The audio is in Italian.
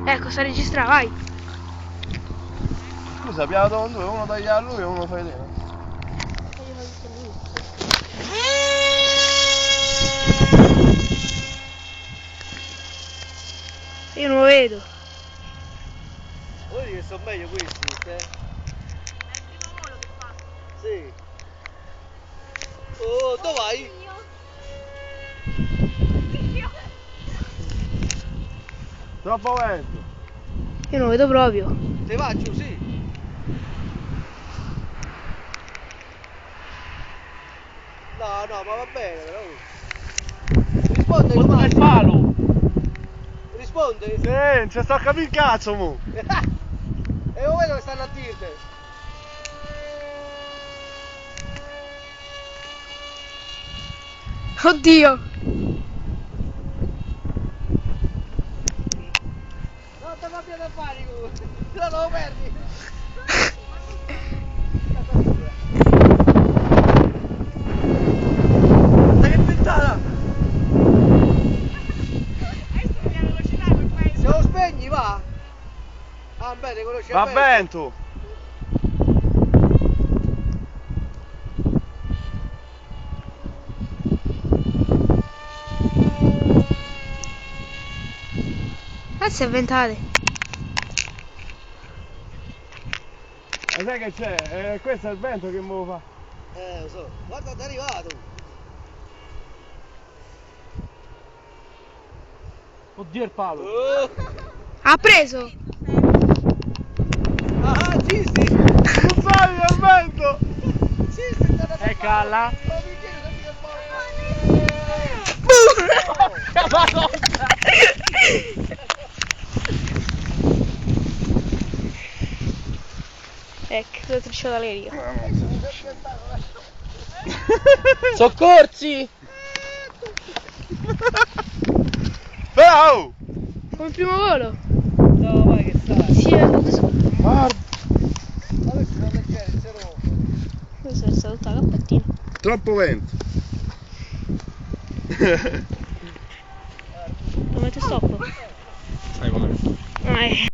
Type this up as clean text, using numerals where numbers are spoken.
Ecco, sta registrando, vai. Scusa, piano con due, uno taglia a lui e uno fai te. Io non lo vedo. Vuoi dire che sono meglio questi, te? È il primo volo che fa. Sì. Oh, dove vai? Troppo vento. Io non lo vedo proprio. Te va giù, sì. No, no, ma va bene, però. Risponde, Contro il palo. Risponde. Sì, non ci sta a capire il cazzo, mo. E lo vedo che stanno a dirti. Oddio. Non ti fa più da panico. No, lo perdi. Dai che puttana! Se lo spegni va? Ah bene, conosci Va vento. Cazzo, avventate. Ma sai che c'è? Questo è il vento che mo fa. Lo so. Guarda, è arrivato. Oddio il palo. Oh. Ha preso. Ah, sì, sì. Non sai il vento. Sì, sì, sta da Calla. Oh, mi chiede, dammi che porta. Ecco, dove triscio da lei. Soccorsi! Però! Come il primo volo. No, vai che sai. Sì, Guarda. Ma questi sono leggeri, se no. questo è stato tutta la cappettina. Troppo vento. Lo metto stop. Sai com'è?